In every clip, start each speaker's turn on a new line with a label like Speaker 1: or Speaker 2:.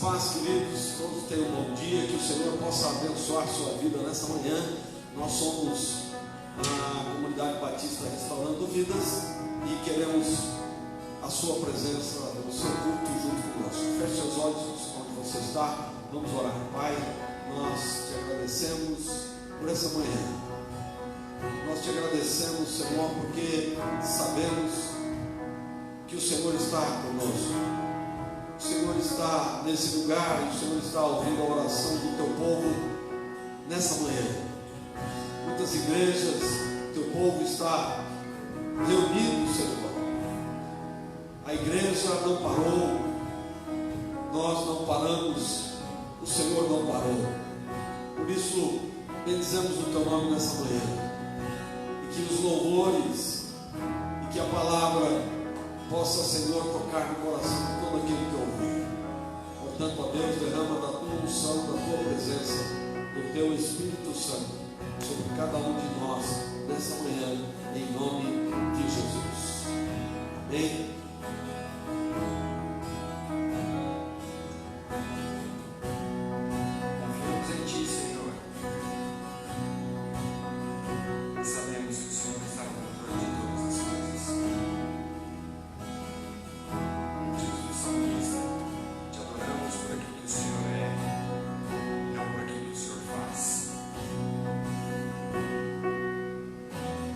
Speaker 1: paz, queridos. Todos tenham um bom dia. Que o Senhor possa abençoar a sua vida nessa manhã. Nós somos a Comunidade Batista Restaurando Vidas e queremos a sua presença, o seu culto junto conosco. Feche seus olhos onde você está. Vamos orar. Pai, nós te agradecemos por essa manhã. Nós te agradecemos, Senhor, porque sabemos que o Senhor está conosco. O Senhor está nesse lugar e o Senhor está ouvindo a oração do teu povo nessa manhã. Muitas igrejas, teu povo está reunido, Senhor. A igreja não parou, nós não paramos, o Senhor não parou. Por isso, bendizemos o teu nome nessa manhã. E que os louvores e que a palavra possa, Senhor, tocar no coração de todo aquele que ouvir. Portanto, ó Deus, derrama da tua unção, da tua presença, do teu Espírito Santo sobre cada um de nós nessa manhã, em nome de Jesus. Amém.
Speaker 2: Confiamos em ti, Senhor. Sabemos que o Senhor está no controle de todas as coisas. Te adoramos por aquilo que o Senhor é, não por aquilo que o Senhor faz.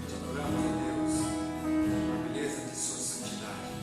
Speaker 2: Te adoramos, ó Deus, por a beleza de sua santidade.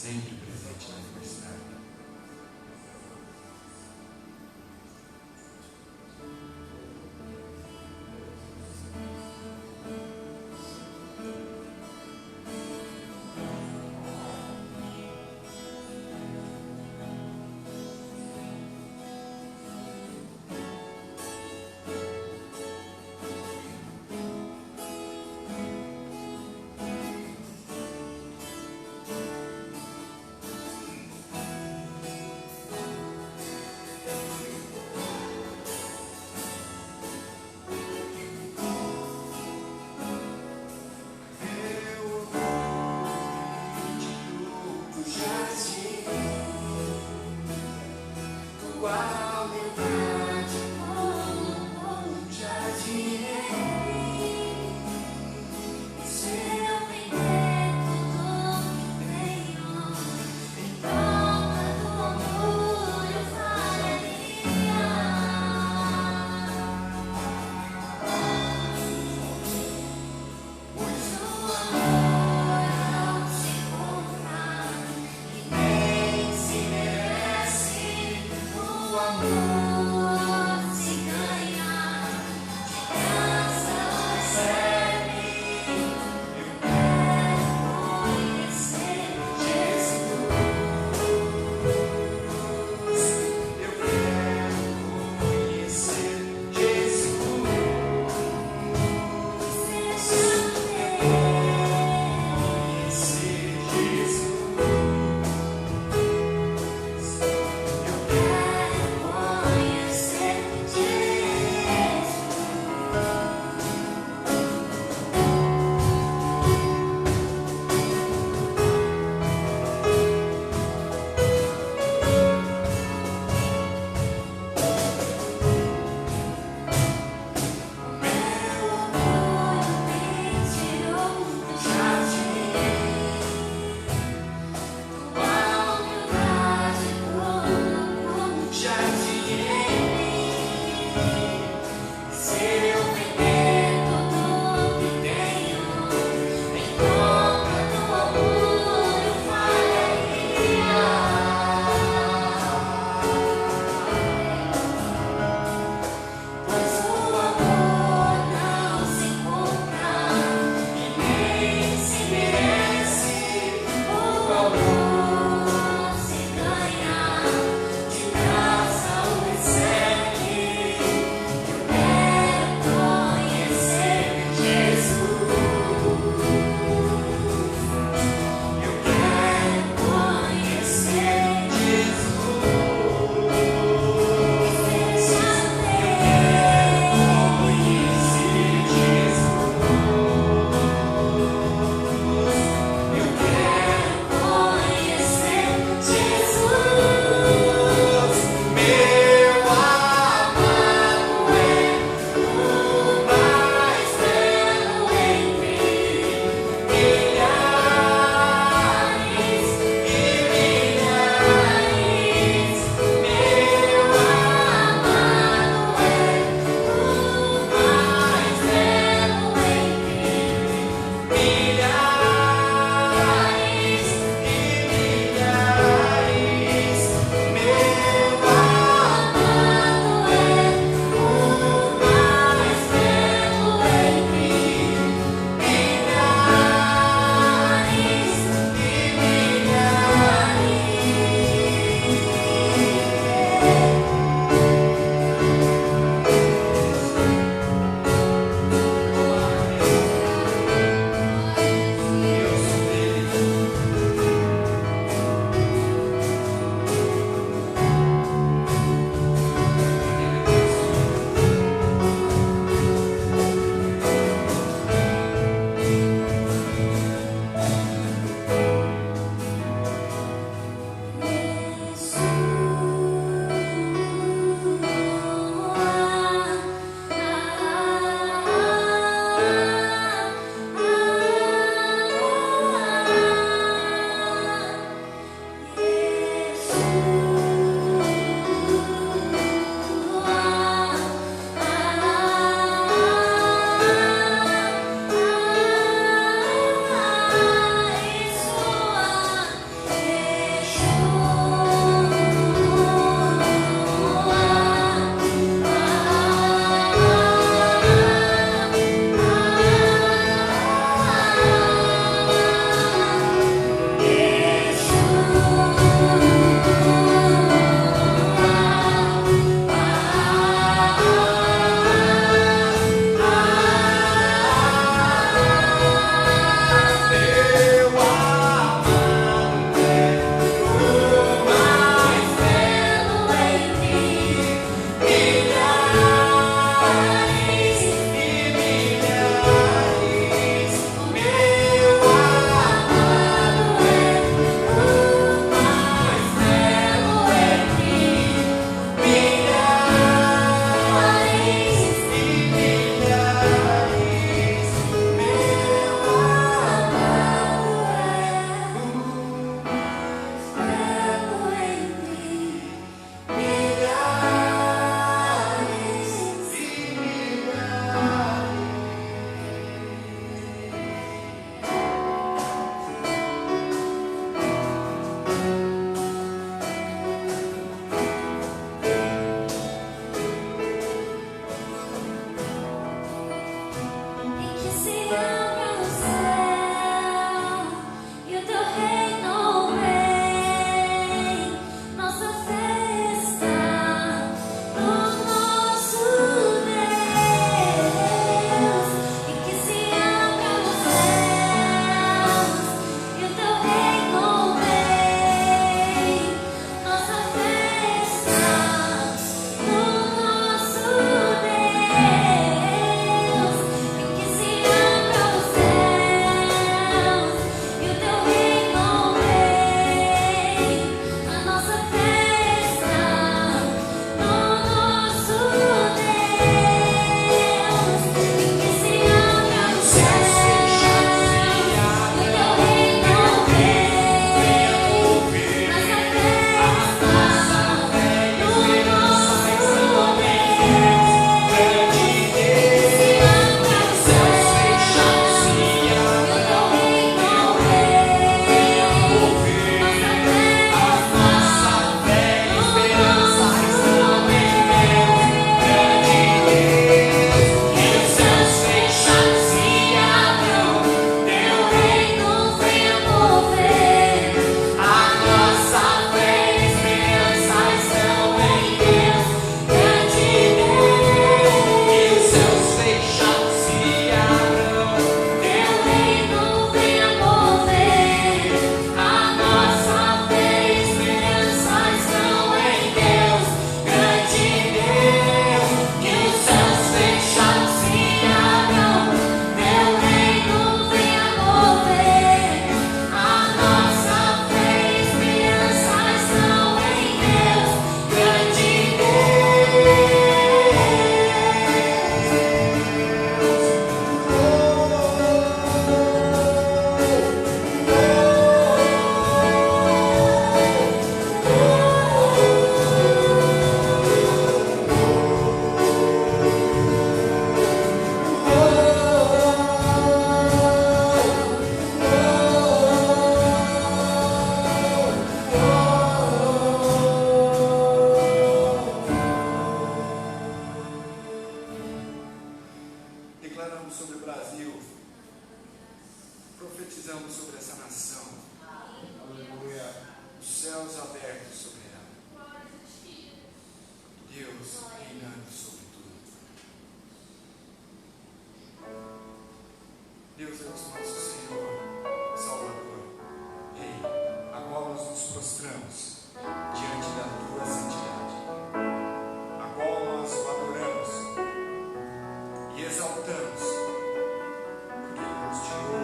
Speaker 2: sempre presente na universidade. profetizamos sobre essa nação.
Speaker 3: Aleluia.
Speaker 2: Os céus abertos sobre ela. Deus reinando sobre tudo. Deus é o nosso Senhor, Salvador, Rei. Agora nós nos prostramos diante da tua santidade. Agora nós o adoramos e exaltamos, porque Ele nos tirou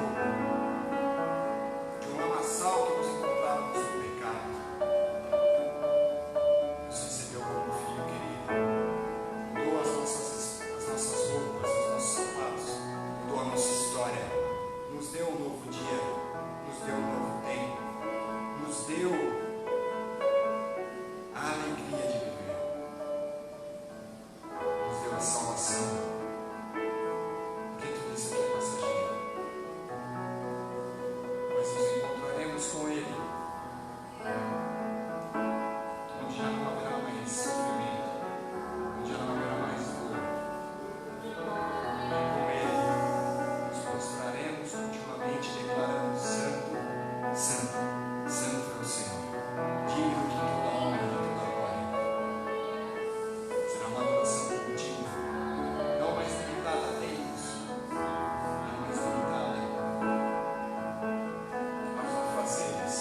Speaker 2: de um lamaçal que nos encontrávamos no pecado. Nos recebeu como filho querido, mudou as nossas roupas, os nossos sapatos, mudou a nossa história, nos deu um novo dia, nos deu um novo tempo, nos deu a alegria de viver, nos deu a salvação, porque tudo isso aqui é passageiro, mas nos encontraremos com Ele, onde já não haverá mais sofrimento, onde já não haverá mais dor, e com Ele nos prostraremos continuamente declarando: Santo, Santo, Santo é o Senhor, digno de toda a honra e toda a glória. Será uma adoração contínua, não mais limitada a tempos, não mais limitada aos afazeres,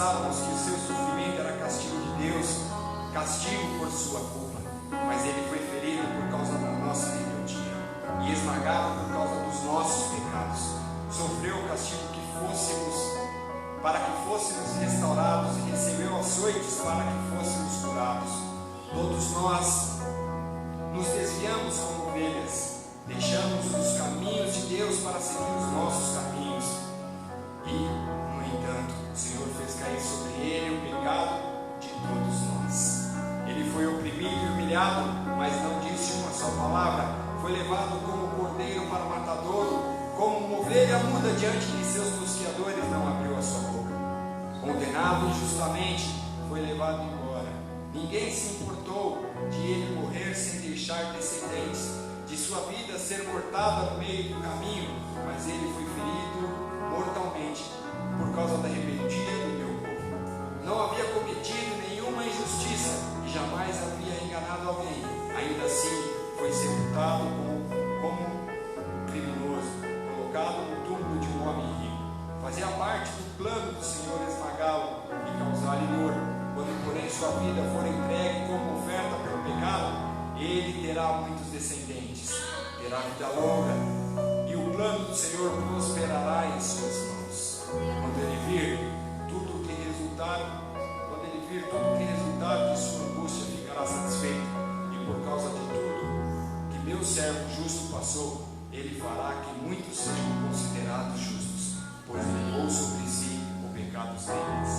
Speaker 2: pensávamos que o seu sofrimento era castigo de Deus, castigo por sua culpa, mas ele foi ferido por causa da nossa rebeldia e esmagado por causa dos nossos pecados. Sofreu o castigo para que fôssemos restaurados, e recebeu açoites para que fôssemos curados. Todos nós nos desviamos como ovelhas, deixamos os caminhos de Deus para seguir os nossos caminhos. E, no entanto, o Senhor fez cair sobre ele o pecado de todos nós. Ele foi oprimido e humilhado, mas não disse uma só palavra. Foi levado como cordeiro para o matadouro, como uma ovelha muda diante de seus tosquiadores, não abriu a sua boca. Condenado injustamente, foi levado embora. Ninguém se importou de ele morrer sem deixar descendentes, de sua vida ser cortada no meio do caminho, mas ele foi ferido mortalmente por causa da rebeldia do meu povo. Não havia cometido nenhuma injustiça e jamais havia enganado alguém. Ainda assim, foi sepultado como criminoso, colocado no túmulo de um homem rico. Fazia parte do plano do Senhor esmagá-lo e causar-lhe dor. Quando, porém, sua vida for entregue como oferta pelo pecado, ele terá muitos descendentes, terá vida longa, e o plano do Senhor prosperará em suas mãos. Quando ele vir tudo o que resultar de sua angústia, ficará satisfeito, e por causa de tudo que meu servo justo passou, ele fará que muitos sejam considerados justos, pois levou sobre si o pecado deles.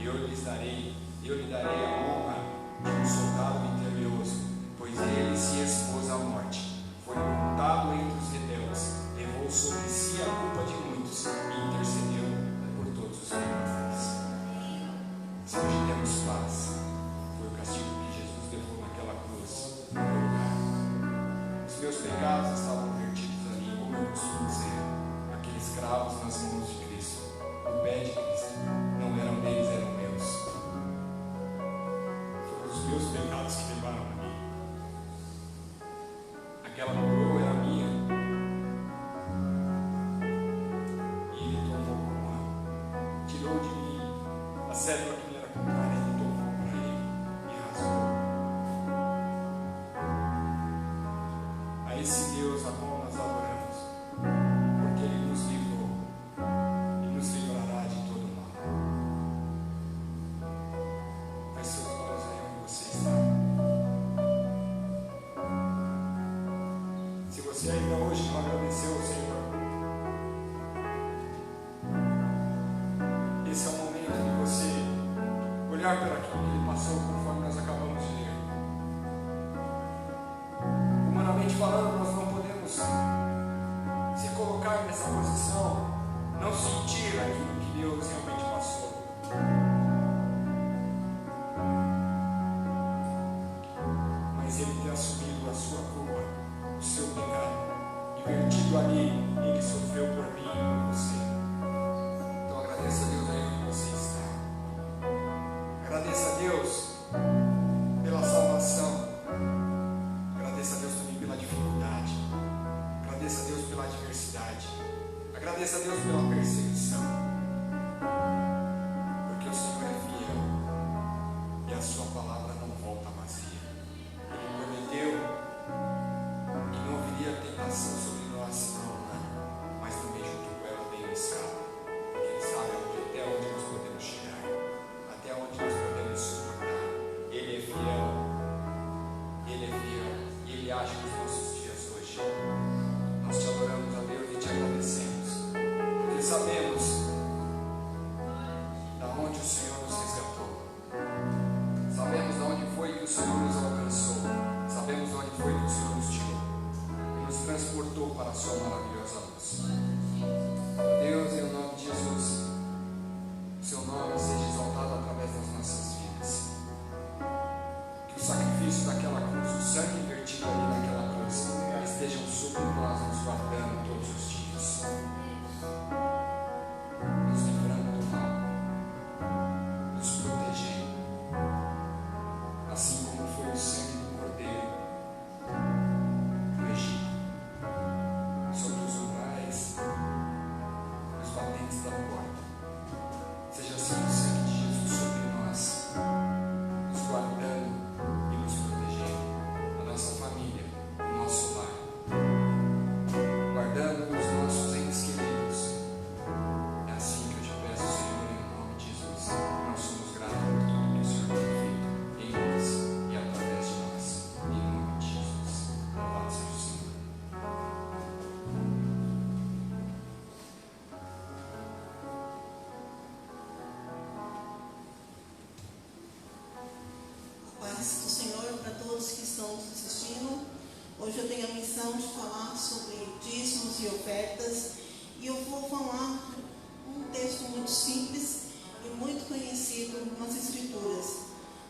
Speaker 2: Eu lhe darei a honra de um soldado vitorioso, pois ele se expôs à morte, foi contado entre os rebeldes, levou sobre si a culpa de muitos e intercedeu por todos os pecadores. Se hoje temos paz, foi o castigo que Jesus levou naquela cruz no meu lugar. Os meus pecados estavam vertidos ali, como eu costumo dizer, aqueles cravos nas mãos de Cristo, no pé de Cristo. Não eram deles, eram meus. Foram os meus pecados que levaram a mim. Aquela coroa era minha, e ele tomou como tirou de mim a cédula que me era contrária, ele tomou para ele e rasgou. A esse Deus a qual nós adoramos, porque ele nos livrou e nos livrará de todo mal. Feche seus olhos aí onde você está. Se você ainda hoje não agradeceu ao Senhor, esse é o momento de você olhar para aquilo que Ele passou, conforme nós acabamos de ler. Humanamente falando, nós não podemos se colocar nessa posição, não sentir aquilo que Deus realmente passou. Mas Ele tem assumido a sua culpa, o seu pecado, e vertido ali em que sofreu por mim e por você. Então agradeça a Deus aí onde você está. Agradeça a Deus pela salvação. Agradeça a Deus também pela dificuldade. Agradeça a Deus pela adversidade. Agradeça a Deus pela perseguição. Porque o Senhor é fiel e a sua palavra não volta vazia. Ele prometeu que não haveria tentação sobre nós senão humana, mas também junto com ela veio o escape. Porque Ele sabe até onde nós podemos chegar, até onde nós podemos suportar. Ele é fiel, e Ele age nos nossos dias hoje. Nós te adoramos, a Deus, e te agradecemos, porque sabemos da onde o Senhor nos resgatou, sabemos de onde foi que o Senhor nos alcançou, sabemos de onde foi que o Senhor nos tirou e nos transportou para a sua maravilhosa luz. Deus, em nome de Jesus, o seu nome seja exaltado através das nossas vidas. Que o sacrifício daquela cruz, o sangue vertido ali naquela cruz, estejam sobre nós, nos guardando todos os dias, nos livrando do mal, nos protegendo, assim como foi o sangue do Cordeiro no Egito, sobre os umbrais, os batentes da porta. Seja assim o Senhor.
Speaker 4: paz do Senhor para todos que estão nos assistindo. Hoje eu tenho a missão de falar sobre dízimos e ofertas. E eu vou falar um texto muito simples e muito conhecido nas Escrituras.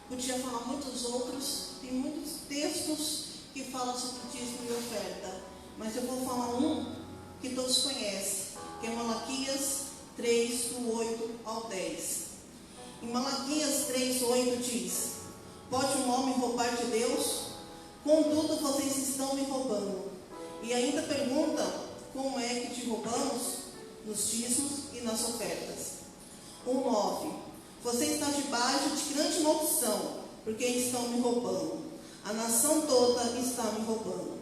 Speaker 4: Podia falar muitos outros, tem muitos textos que falam sobre dízimo e oferta. Mas eu vou falar um que todos conhecem, que é Malaquias 3, do 8 ao 10. Em Malaquias 3, 8 diz: pode um homem roubar de Deus? Contudo, vocês estão me roubando. E ainda pergunta: como é que te roubamos? Nos dízimos e nas ofertas. 1:9. Você está debaixo de grande maldição, porque estão me roubando. A nação toda está me roubando.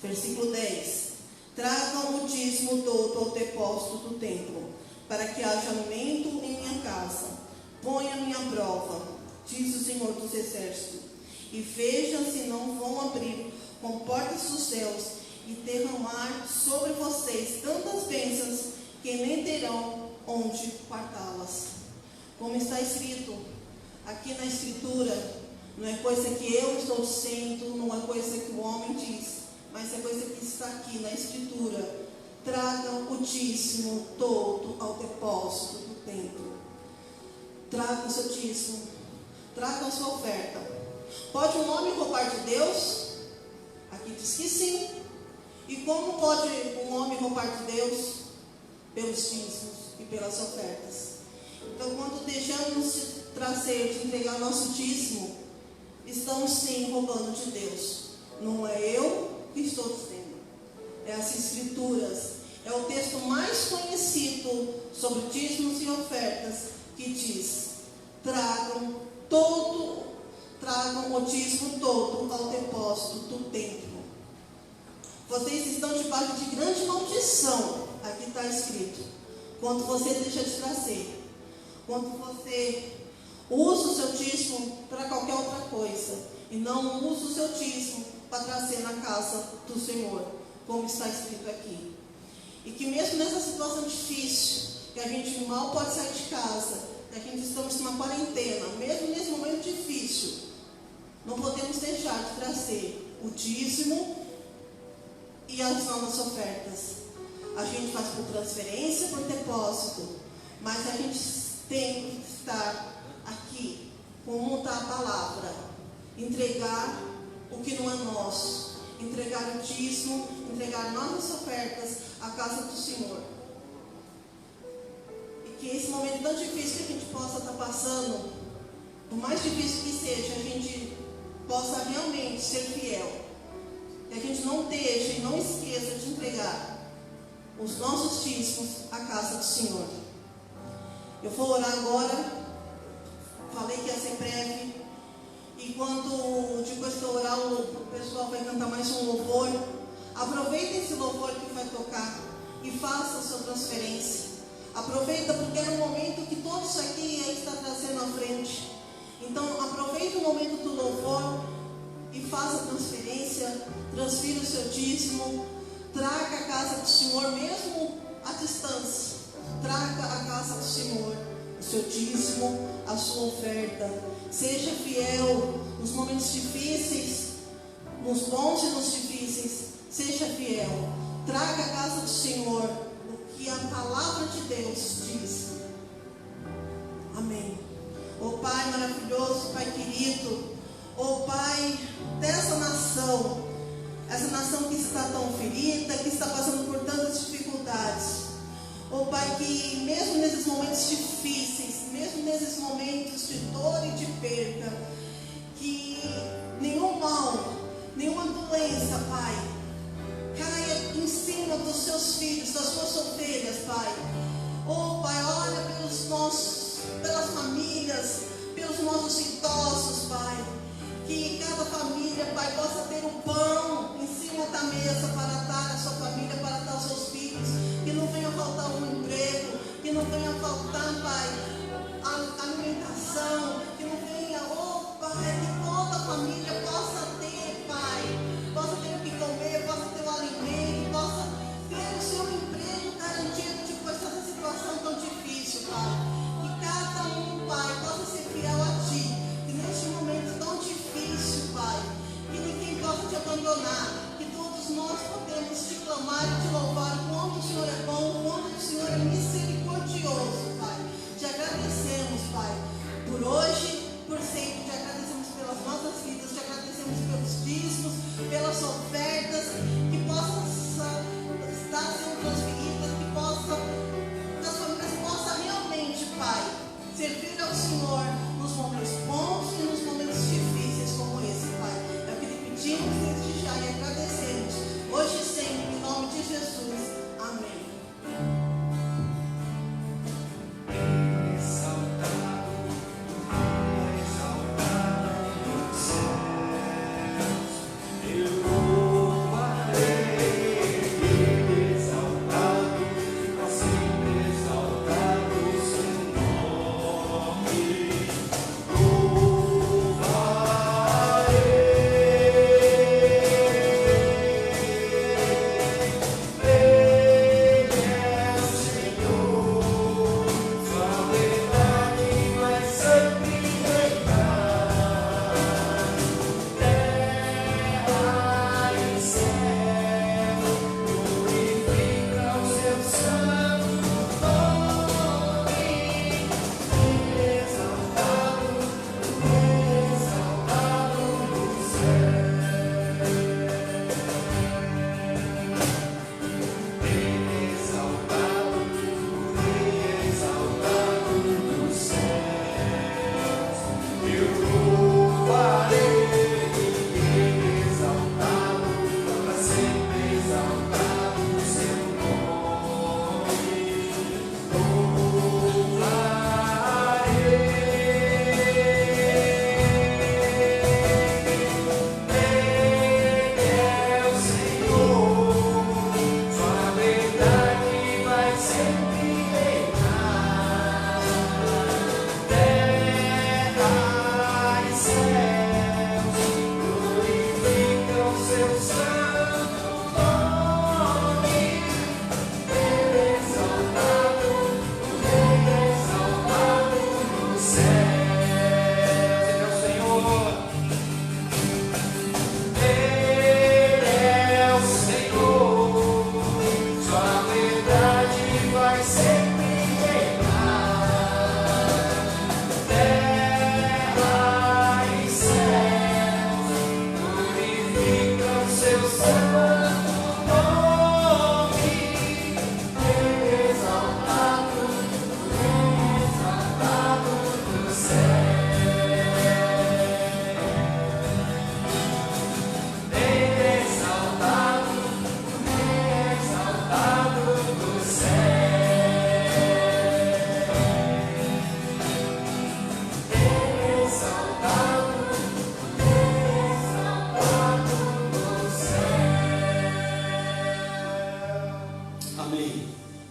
Speaker 4: Versículo 10. Tragam o dízimo todo ao depósito do templo, para que haja alimento em minha casa. Ponha-me à prova, diz o Senhor dos Exércitos, e vejam se não vão abrir com portas dos céus e derramar sobre vocês tantas bênçãos que nem terão onde guardá-las. Como está escrito aqui na Escritura, não é coisa que eu estou dizendo, não é coisa que o homem diz, mas é coisa que está aqui na Escritura. Tragam o dízimo todo ao depósito do templo. Tragam o seu dízimo, tragam a sua oferta. Pode um homem roubar de Deus? Aqui diz que sim. E como pode um homem roubar de Deus? Pelos dízimos e pelas ofertas. Então, quando deixamos de trazer, de entregar nosso dízimo, estamos sim roubando de Deus. Não é eu que estou dizendo, é as Escrituras. É o texto mais conhecido sobre dízimos e ofertas, que diz: tragam o dízimo todo ao depósito do templo. Vocês estão debaixo de grande maldição. Aqui está escrito. Quando você deixa de trazer, quando você usa o seu dízimo para qualquer outra coisa, e não usa o seu dízimo para trazer na casa do Senhor, como está escrito aqui. E que mesmo nessa situação difícil, que a gente mal pode sair de casa, que a gente estamos numa quarentena, mesmo nesse momento difícil, não podemos deixar de trazer o dízimo e as nossas ofertas. A gente faz por transferência, por depósito, mas a gente tem que estar aqui, como está a palavra, entregar o que não é nosso, entregar o dízimo, entregar nossas ofertas à casa do Senhor. E que esse momento tão difícil que a gente possa estar passando, por mais difícil que seja, a gente possa realmente ser fiel. Que a gente não deixe e não esqueça de entregar os nossos dízimos à casa do Senhor. Eu vou orar agora. Falei que ia ser breve. E quando depois que eu orar, o pessoal vai cantar mais um louvor. Aproveita esse louvor que vai tocar e faça a sua transferência. Aproveita, porque é um momento que todos aqui está trazendo à frente. Então aproveita o momento do louvor e faça a transferência. Transfira o seu dízimo. Traga a casa do Senhor, mesmo à distância. Traga a casa do Senhor o seu dízimo, a sua oferta. Seja fiel nos momentos difíceis, nos bons e nos difíceis. Seja fiel. Traga a casa do Senhor o que a palavra de Deus diz. Amém. Ó Pai maravilhoso, Pai querido, ó Pai dessa nação, essa nação que está tão ferida, que está passando por tantas dificuldades. Ó Pai, que mesmo nesses momentos difíceis, mesmo nesses momentos de dor e de perda, que nenhum mal, nenhuma doença, Pai, caia em cima dos seus filhos, das suas ovelhas, Pai. Ó Pai, olha pelas famílias, pelos nossos idosos, Pai. Que cada família, Pai, possa ter um pão em cima da mesa para dar à sua família, para dar aos seus filhos. Que não venha faltar um emprego, que não venha faltar, Pai, a alimentação, que não venha, oh Pai, que toda a família possa ter, Pai, possa ter o que comer, possa ter o alimento, possa ter o seu emprego garantido depois dessa situação tão difícil, Pai. Que cada um, Pai, possa ser fiel a Ti, que neste momento tão difícil,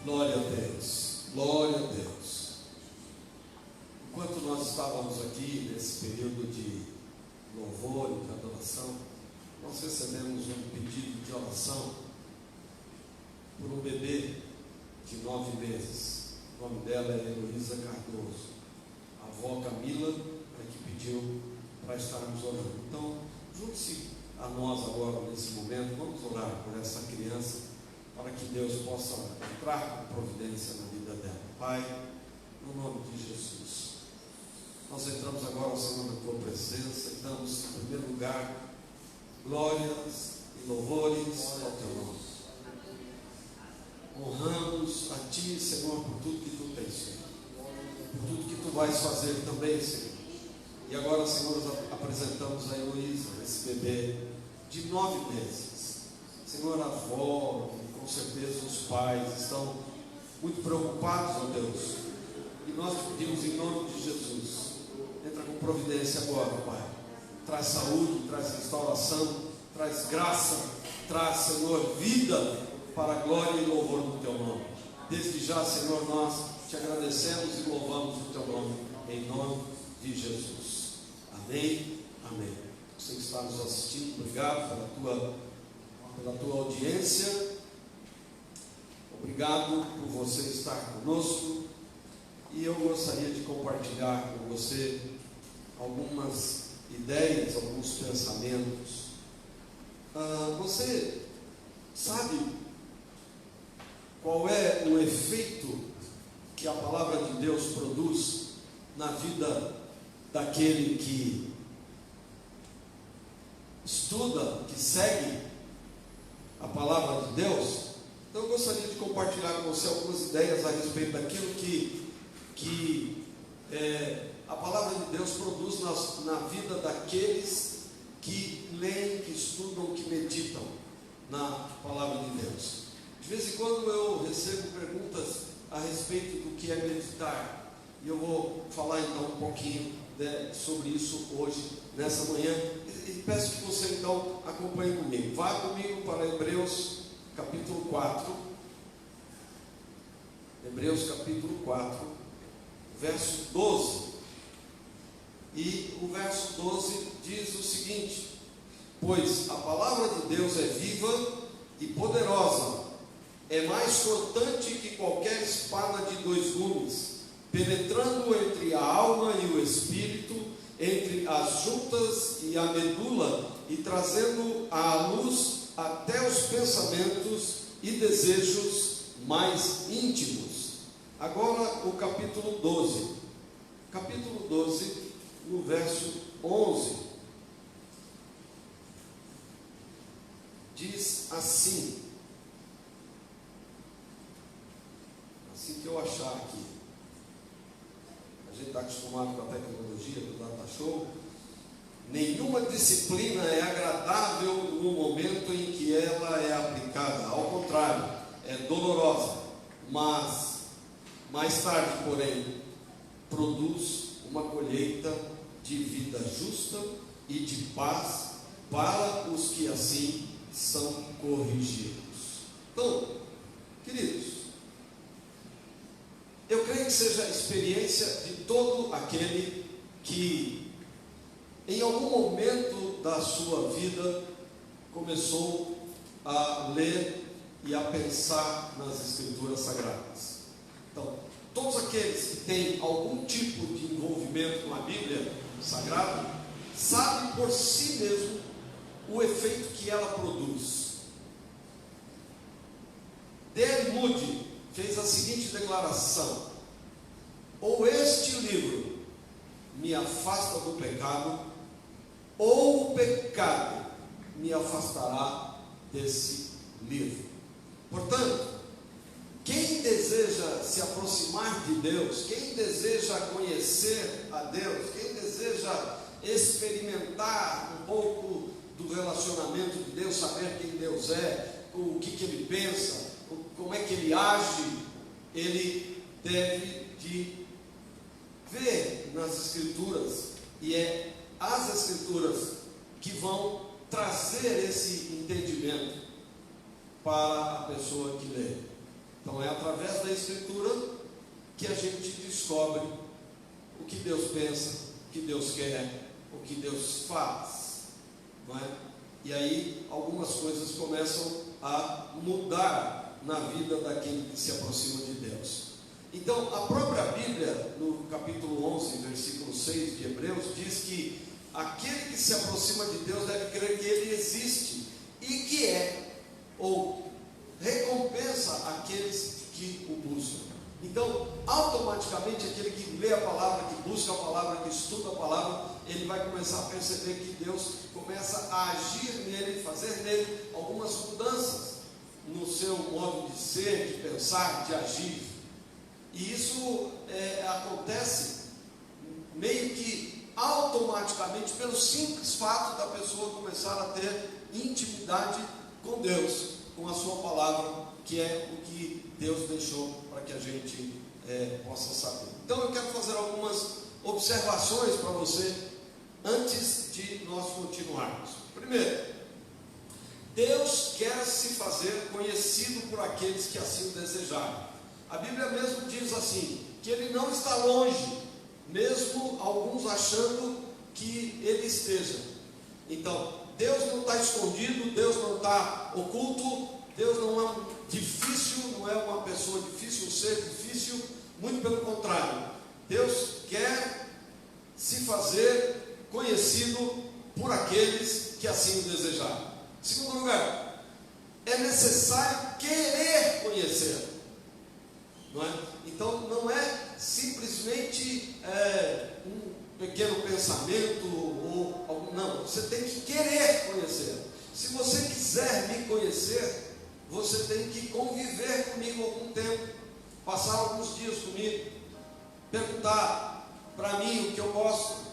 Speaker 1: Glória a Deus, glória a Deus. Enquanto nós estávamos aqui nesse período de louvor e de adoração, nós recebemos um pedido de oração por um bebê de 9 meses. O nome dela é Heloísa Cardoso. A avó Camila é que pediu para estarmos orando. Então, junte-se a nós agora nesse momento, vamos orar por essa criança, para que Deus possa entrar com providência na vida dela. Pai, no nome de Jesus, nós entramos agora, Senhor, na tua presença e damos em primeiro lugar glórias e louvores ao teu nome. Honramos a ti, Senhor, por tudo que tu tens feito, por tudo que tu vais fazer também, Senhor. E agora, Senhor, nós apresentamos a Heloísa, esse bebê de 9 meses. Senhor, a avó, com certeza os pais estão muito preocupados, ó Deus. E nós te pedimos em nome de Jesus, entra com providência agora, Pai. Traz saúde, traz restauração, traz graça, traz, Senhor, vida para a glória e louvor do teu nome. Desde já, Senhor, nós te agradecemos e louvamos o teu nome, em nome de Jesus. Amém, amém. Você que está nos assistindo, obrigado pela tua audiência. Obrigado por você estar conosco. E eu gostaria de compartilhar com você algumas ideias, alguns pensamentos. Você sabe qual é o efeito que a palavra de Deus produz na vida daquele que estuda, que segue a palavra de Deus? Então eu gostaria de compartilhar com você algumas ideias a respeito daquilo que a palavra de Deus produz na vida daqueles que leem, que estudam, que meditam na palavra de Deus. De vez em quando eu recebo perguntas a respeito do que é meditar, e eu vou falar então um pouquinho sobre isso hoje, nessa manhã, e peço que você então acompanhe comigo. Vá comigo para Hebreus capítulo 4, Hebreus capítulo 4, verso 12, e o verso 12 diz o seguinte: pois a palavra de Deus é viva e poderosa, é mais cortante que qualquer espada de 2 gumes, penetrando entre a alma e o espírito, entre as juntas e a medula, e trazendo à luz até os pensamentos e desejos mais íntimos. Agora o capítulo 12. Capítulo 12, no verso 11. Diz assim que eu achar aqui. A gente está acostumado com a tecnologia do data show. Nenhuma disciplina é agradável no momento em que ela é aplicada. Ao contrário, é dolorosa. Mas, mais tarde, porém, produz uma colheita de vida justa e de paz para os que assim são corrigidos. Então, queridos, eu creio que seja a experiência de todo aquele que, em algum momento da sua vida, começou a ler e a pensar nas Escrituras Sagradas. Então, todos aqueles que têm algum tipo de envolvimento com a Bíblia Sagrada, sabem por si mesmo o efeito que ela produz. D.L. Moody fez a seguinte declaração: ou este livro me afasta do pecado, ou o pecado me afastará desse livro. Portanto, quem deseja se aproximar de Deus, quem deseja conhecer a Deus, quem deseja experimentar um pouco do relacionamento de Deus, saber quem Deus é, o que ele pensa, como é que ele age, ele deve de ver nas Escrituras, e é as Escrituras que vão trazer esse entendimento para a pessoa que lê. Então é através da Escritura que a gente descobre o que Deus pensa, o que Deus quer, o que Deus faz, não é? E aí algumas coisas começam a mudar na vida daquele que se aproxima de Deus. Então a própria Bíblia, no capítulo 11, versículo 6 de Hebreus, diz que aquele que se aproxima de Deus deve crer que Ele existe e que é, ou recompensa aqueles que o buscam. Então, automaticamente, aquele que lê a palavra, que busca a palavra, que estuda a palavra, ele vai começar a perceber que Deus começa a agir nele, fazer nele algumas mudanças no seu modo de ser, de pensar, de agir. E isso acontece meio que automaticamente pelo simples fato da pessoa começar a ter intimidade com Deus, com a sua palavra, que é o que Deus deixou para que a gente possa saber. Então eu quero fazer algumas observações para você antes de nós continuarmos. Primeiro, Deus quer se fazer conhecido por aqueles que assim o desejarem. A Bíblia mesmo diz assim, que Ele não está longe, mesmo alguns achando que Ele esteja. Então, Deus não está escondido, Deus não está oculto, Deus não é difícil, não é uma pessoa difícil, um ser difícil, muito pelo contrário. Deus quer se fazer conhecido por aqueles que assim o desejarem. Segundo lugar, é necessário querer conhecer, não é? Então não é simplesmente um pequeno pensamento ou algo, não, você tem que querer conhecer. Se você quiser me conhecer, você tem que conviver comigo algum tempo, passar alguns dias comigo, perguntar para mim o que eu gosto.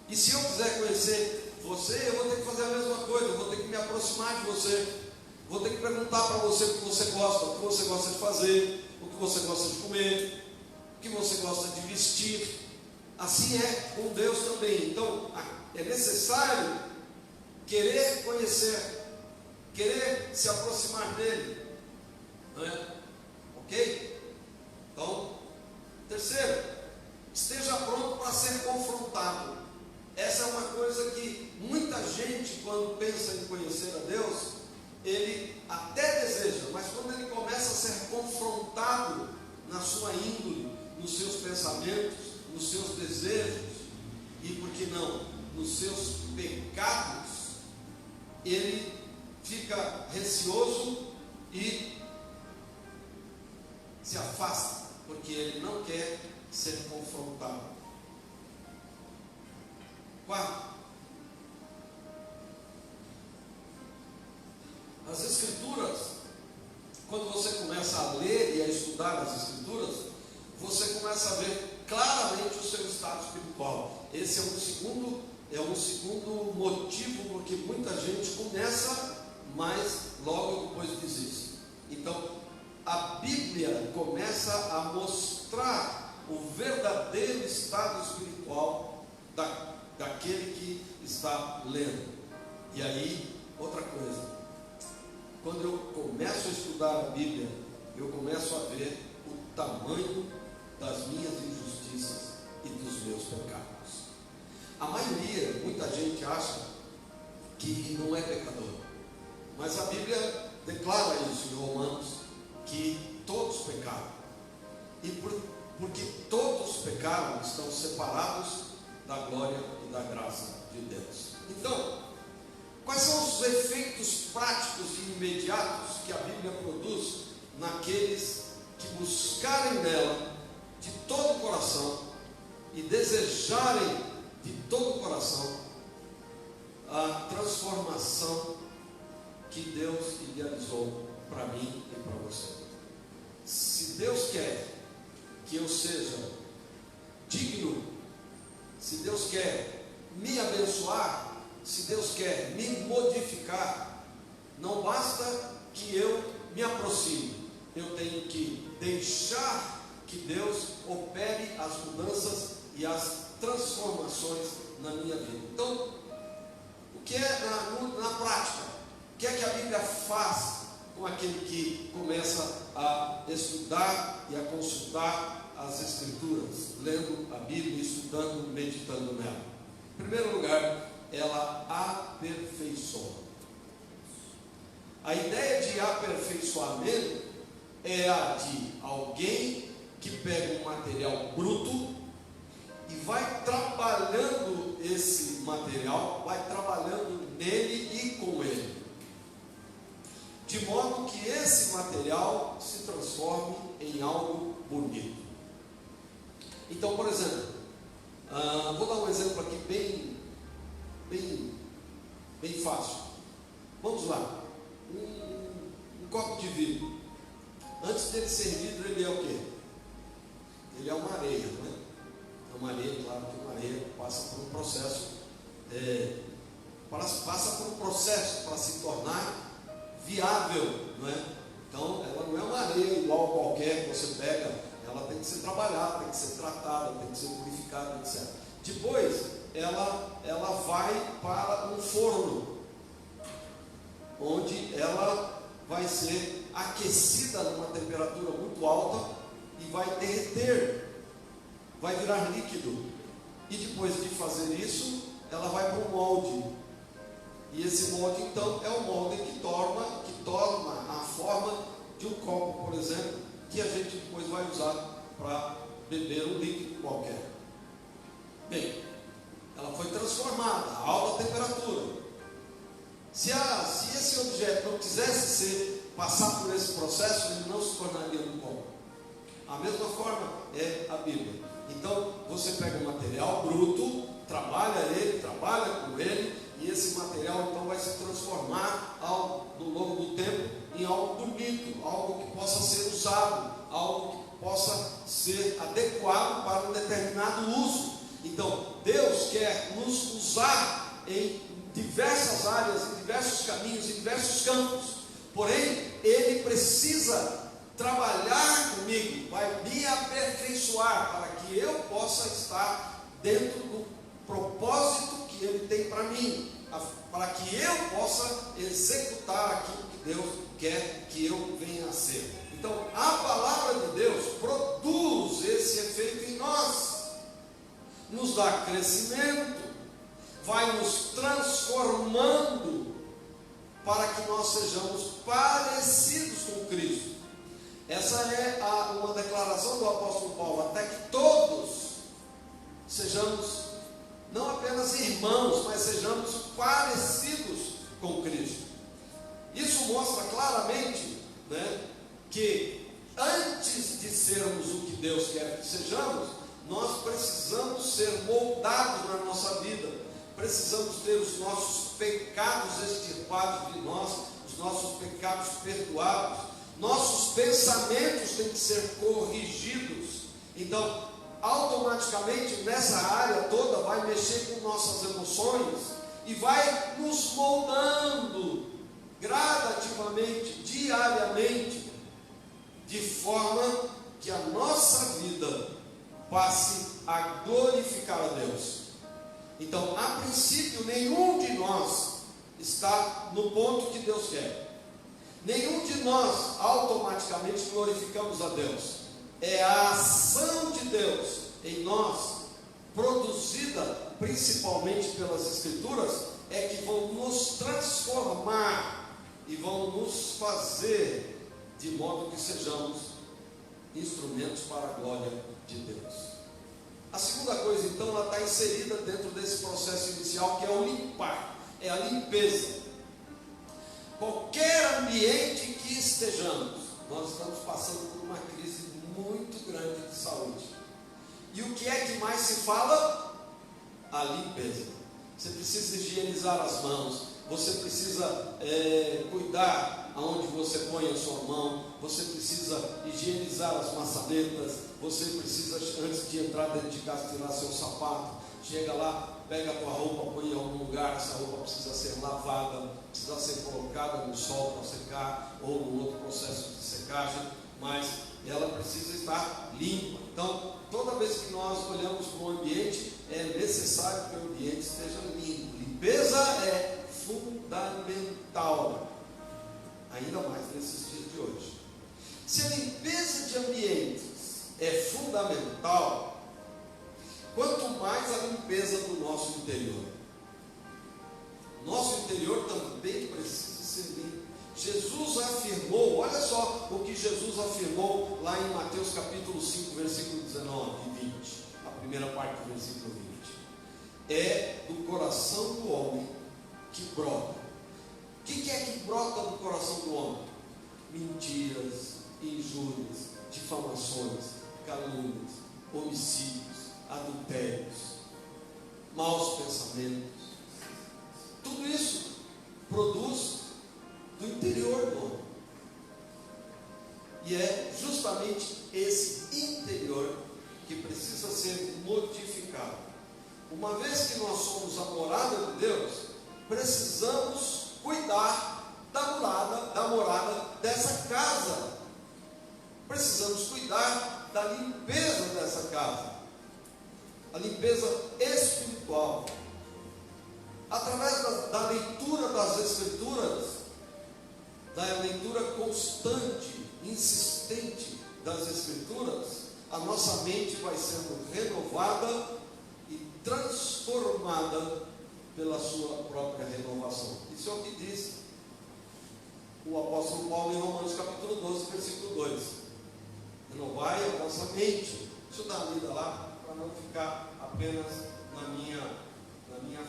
Speaker 1: E se eu quiser conhecer você, eu vou ter que fazer a mesma coisa, eu vou ter que me aproximar de você, vou ter que perguntar para você o que você gosta, o que você gosta de fazer, o que você gosta de comer, o que você gosta de vestir. Assim é com Deus também. Então é necessário querer conhecer, querer se aproximar dele, não é? Ok? Então, terceiro, esteja pronto para ser confrontado. Essa é uma coisa que muita gente, quando pensa em conhecer a Deus, ele até deseja, mas quando ele começa a ser confrontado na sua índole, nos seus pensamentos, nos seus desejos, e por que não, nos seus pecados, ele fica receoso e se afasta, porque ele não quer ser confrontado. Quarto, as Escrituras, quando você começa a ler e a estudar as Escrituras, você começa a ver claramente o seu estado espiritual. Esse é um segundo motivo porque muita gente começa, mas logo depois desiste. Então, a Bíblia começa a mostrar o verdadeiro estado espiritual daquele que está lendo. E aí, outra coisa, quando eu começo a estudar a Bíblia, eu começo a ver o tamanho das minhas injustiças e dos meus pecados. A maioria, muita gente acha que não é pecador, mas a Bíblia declara isso em Romanos, que todos pecaram, e porque todos pecaram, estão separados da glória e da graça de Deus. Então, quais são os efeitos práticos e imediatos que a Bíblia produz naqueles que buscarem nela de todo o coração e desejarem de todo o coração a transformação que Deus idealizou para mim e para você? Se Deus quer que eu seja digno, se Deus quer me abençoar, se Deus quer me modificar, não basta que eu me aproxime, eu tenho que deixar que Deus opere as mudanças e as transformações na minha vida. Então, o que é na prática? O que é que a Bíblia faz com aquele que começa a estudar e a consultar as Escrituras, lendo a Bíblia, estudando, meditando nela. Em primeiro lugar, ela aperfeiçoa. A ideia de aperfeiçoamento é a de alguém que pega um material bruto e vai trabalhando esse material, vai trabalhando nele e com ele, de modo que esse material se transforme em algo bonito. Então, por exemplo, vou dar um exemplo aqui bem fácil. Vamos lá, um copo de vidro. Antes dele ser vidro, ele é o quê? Ele é uma areia, não é? É uma areia, claro que uma areia passa por um processo, passa por um processo para se tornar viável, não é? Então, ela não é uma areia igual qualquer que você pega, ela tem que ser trabalhada, tem que ser tratada, tem que ser purificada, etc. Depois, ela vai para um forno, onde ela vai ser aquecida numa temperatura muito alta e vai derreter, vai virar líquido. E depois de fazer isso, ela vai para um molde. E esse molde, então, é o molde que torna a forma de um copo, por exemplo, que a gente depois vai usar para beber um líquido qualquer. Bem, ela foi transformada a alta temperatura. Se esse objeto não quisesse passar por esse processo, ele não se tornaria um copo. A mesma forma é a Bíblia. Então, você pega um material bruto, trabalha com ele, e esse material então vai se transformar no longo do tempo em algo bonito, algo que possa ser usado, algo que possa ser adequado para um determinado uso. Então, Deus quer nos usar em diversas áreas, em diversos caminhos, em diversos campos. Porém, Ele precisa trabalhar comigo, vai me aperfeiçoar para que eu possa estar dentro do propósito que Ele tem para mim, para que eu possa executar aquilo que Deus quer que eu venha a ser. Então, a palavra de Deus produz esse efeito em nós, nos dá crescimento, vai nos transformando para que nós sejamos parecidos com Cristo. Essa é uma declaração do apóstolo Paulo, até que todos sejamos não apenas irmãos, mas sejamos parecidos com Cristo. Isso mostra claramente, né, que antes de sermos o que Deus quer que sejamos, nós precisamos ser moldados na nossa vida, precisamos ter os nossos pecados extirpados de nós, os nossos pecados perdoados, nossos pensamentos têm que ser corrigidos. Então, automaticamente nessa área toda vai mexer com nossas emoções e vai nos moldando gradativamente, diariamente, de forma que a nossa vida passe a glorificar a Deus. Então, a princípio, nenhum de nós está no ponto que Deus quer. Nenhum de nós automaticamente glorificamos a Deus. É a ação de Deus em nós, produzida principalmente pelas Escrituras, é que vão nos transformar e vão nos fazer de modo que sejamos instrumentos para a glória de Deus. A segunda coisa, então, ela está inserida dentro desse processo inicial, que é o limpar, é a limpeza. Qualquer ambiente que estejamos, nós estamos passando por uma crise muito grande de saúde. E o que é que mais se fala? A limpeza. Você precisa higienizar as mãos, você precisa cuidar aonde você põe a sua mão, você precisa higienizar as maçanetas, você precisa, antes de entrar dentro de casa, tirar seu sapato, chega lá, pega a tua roupa, põe em algum lugar, essa roupa precisa ser lavada, precisa ser colocada no sol para secar, ou no outro processo de secagem, mas ela precisa estar limpa. Então, toda vez que nós olhamos para o ambiente, é necessário que o ambiente esteja limpo. Limpeza é fundamental, ainda mais nesses dias de hoje. Se a limpeza de ambientes é fundamental, quanto mais a limpeza do nosso interior. Nosso interior também precisa ser limpo. Jesus afirmou, olha só o que Jesus afirmou lá em Mateus capítulo 5, versículo 19 e 20, a primeira parte do versículo 20. É do coração do homem que brota. O que é que brota do coração do homem? Mentiras, injúrias, difamações, calúnias, homicídios, adultérios, maus pensamentos. Tudo isso produz do interior do homem. E é justamente esse interior que precisa ser modificado. Uma vez que nós somos a morada de Deus, precisamos cuidar da morada dessa casa. Precisamos cuidar da limpeza dessa casa, a limpeza espiritual. Através da leitura das Escrituras, da leitura constante, insistente das Escrituras, a nossa mente vai sendo renovada e transformada pela sua própria renovação. Isso é o que diz o apóstolo Paulo em Romanos capítulo 12, versículo 2. Renovai a vossa mente. Deixa eu dar uma lida lá, para não ficar apenas na minha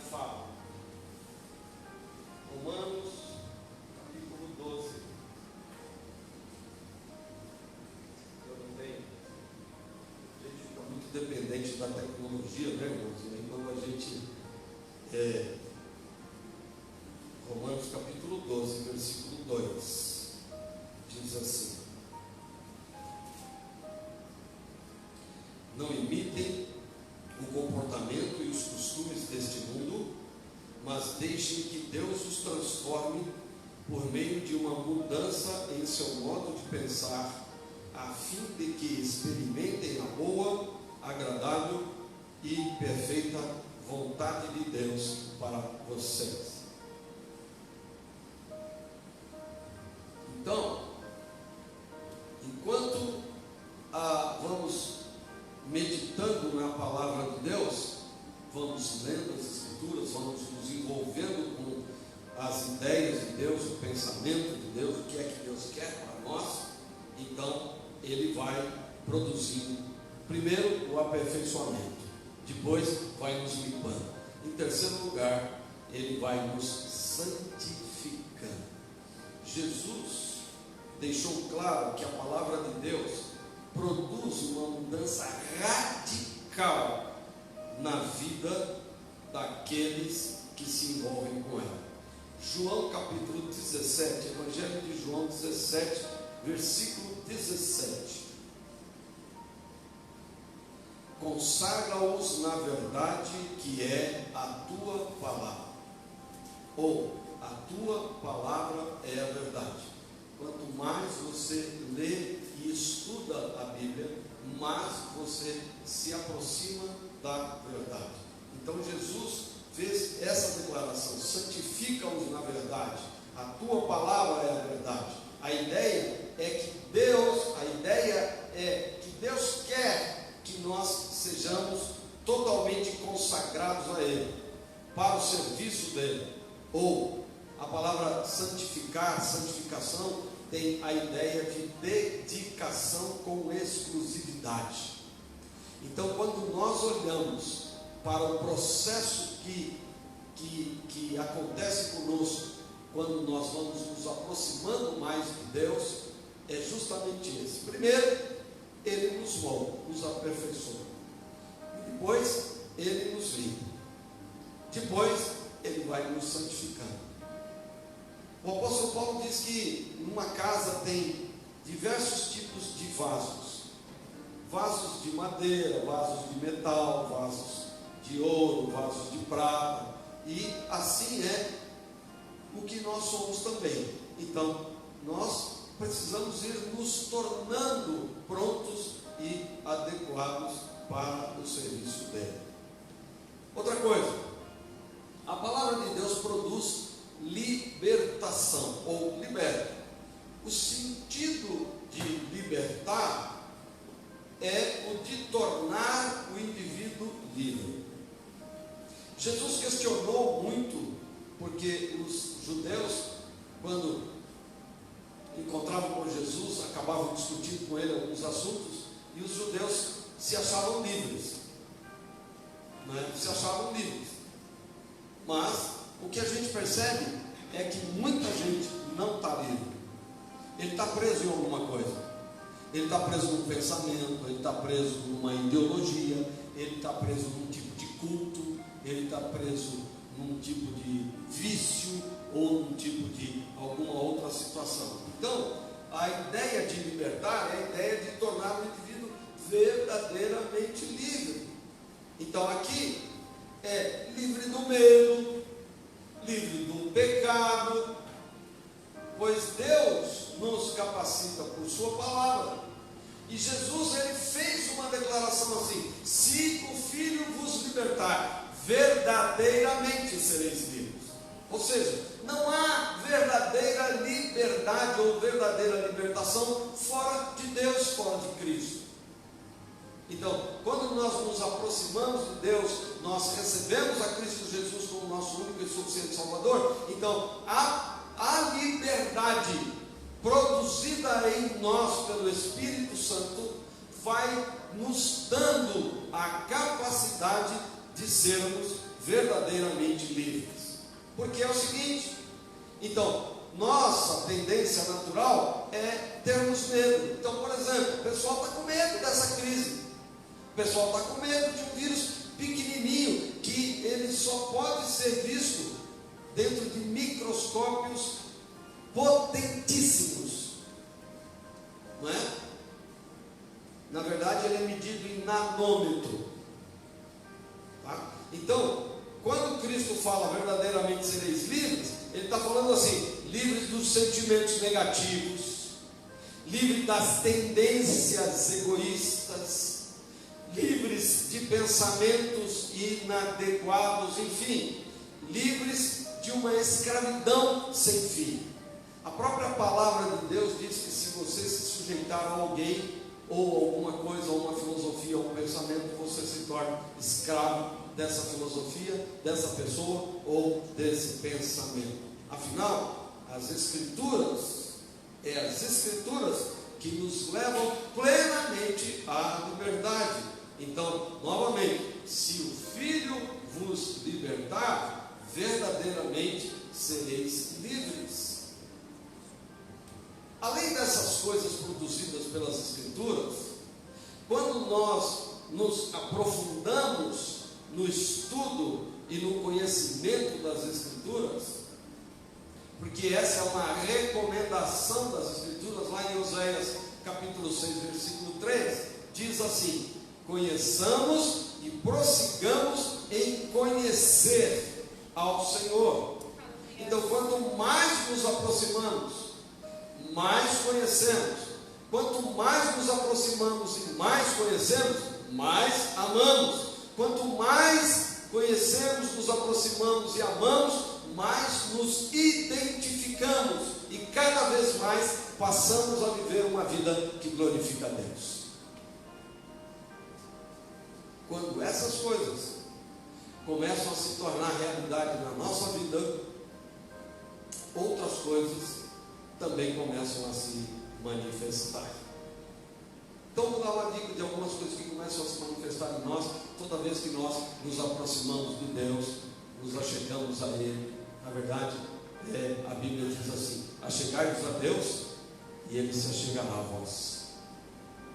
Speaker 1: fala. Romanos capítulo 12. Eu não tenho. A gente fica muito dependente da tecnologia, né, irmãos? E aí quando a gente Romanos capítulo 12, versículo 2, diz assim: não imitem o comportamento e os costumes deste mundo, mas deixem que Deus os transforme por meio de uma mudança em seu modo de pensar, a fim de que experimentem a boa, agradável e perfeita vontade de Deus para vocês. Então, enquanto vamos meditando na palavra de Deus, vamos lendo as Escrituras, vamos nos envolvendo com as ideias de Deus, o pensamento de Deus, o que é que Deus quer para nós, então ele vai produzindo, primeiro, o aperfeiçoamento, depois vai nos limpando, em terceiro lugar, ele vai nos santificando. Jesus deixou claro que a palavra de Deus produz uma mudança radical na vida daqueles que se envolvem com ela. João capítulo 17, Evangelho de João 17, versículo 17. Consagra-os na verdade que é a tua palavra. Ou, a tua palavra é a verdade. Quanto mais você lê e estuda a Bíblia, mais você se aproxima da verdade. Então Jesus fez essa declaração: santifica-os na verdade, a tua palavra é a verdade. A ideia é que Deus quer que nós sejamos totalmente consagrados a Ele, para o serviço dele. Ou a palavra santificar, santificação, tem a ideia de dedicação com exclusividade. Então, quando nós olhamos para o processo que acontece conosco, quando nós vamos nos aproximando mais de Deus, é justamente esse. Primeiro, Ele nos molda, nos aperfeiçoa. E depois, Ele nos limpa. Depois, Ele vai nos santificando. O apóstolo Paulo diz que numa casa tem diversos tipos de vasos. Vasos de madeira, vasos de metal, vasos de ouro, vasos de prata. E assim é o que nós somos também. Então, nós precisamos ir nos tornando prontos e adequados para o serviço dele. Outra coisa, a palavra de Deus produz libertação, ou liberta. O sentido de de tornar o indivíduo livre. Jesus questionou muito, porque os judeus, quando encontravam com Jesus, acabavam discutindo com ele alguns assuntos, e os judeus se achavam livres, né? Se achavam livres. Mas o que a gente percebe é que muita gente não está livre. Ele está preso em alguma coisa. Ele está preso num pensamento, ele está preso numa ideologia, ele está preso num tipo de culto, ele está preso num tipo de vício ou num tipo de alguma outra situação. Então, a ideia de libertar é a ideia de tornar o indivíduo verdadeiramente livre. Então, aqui é livre do medo, livre do pecado, pois Deus nos capacita por sua palavra. E Jesus, ele fez uma declaração assim: se o Filho vos libertar, verdadeiramente sereis livres. Ou seja, não há verdadeira liberdade ou verdadeira libertação fora de Deus, fora de Cristo. Então, quando nós nos aproximamos de Deus, nós recebemos a Cristo Jesus como nosso único e suficiente Salvador. Então, a liberdade produzida em nós pelo Espírito Santo vai nos dando a capacidade de sermos verdadeiramente livres. Porque é o seguinte, então, nossa tendência natural é termos medo. Então, por exemplo, o pessoal está com medo dessa crise. O pessoal está com medo de um vírus pequenininho, que ele só pode ser visto dentro de microscópios potentíssimos, não é? Na verdade, ele é medido em nanômetro, tá? Então, quando Cristo fala verdadeiramente sereis livres, ele está falando assim: livres dos sentimentos negativos, livres das tendências egoístas, livres de pensamentos inadequados, enfim, livres de uma escravidão sem fim. A própria palavra de Deus diz que se você se sujeitar a alguém, ou alguma coisa, ou uma filosofia, ou um pensamento, você se torna escravo dessa filosofia, dessa pessoa, ou desse pensamento. Afinal, as Escrituras que nos levam plenamente à liberdade. Então, novamente, se o Filho vos libertar, verdadeiramente sereis livres. Além dessas coisas produzidas pelas Escrituras, quando nós nos aprofundamos no estudo e no conhecimento das Escrituras, porque essa é uma recomendação das Escrituras, lá em Oséias capítulo 6, versículo 3, diz assim: conheçamos e prossigamos em conhecer ao Senhor. Então, quanto mais nos aproximamos, mais conhecemos. Quanto mais nos aproximamos e mais conhecemos, mais amamos. Quanto mais conhecemos, nos aproximamos e amamos, mais nos identificamos e cada vez mais passamos a viver uma vida que glorifica a Deus. Quando essas coisas começam a se tornar realidade na nossa vida, outras coisas também começam a se manifestar. Então, vou dar uma dica de algumas coisas que começam a se manifestar em nós toda vez que nós nos aproximamos de Deus, nos achegamos a Ele. Na verdade, a Bíblia diz assim: achegai-vos a Deus e Ele se achegará a vós.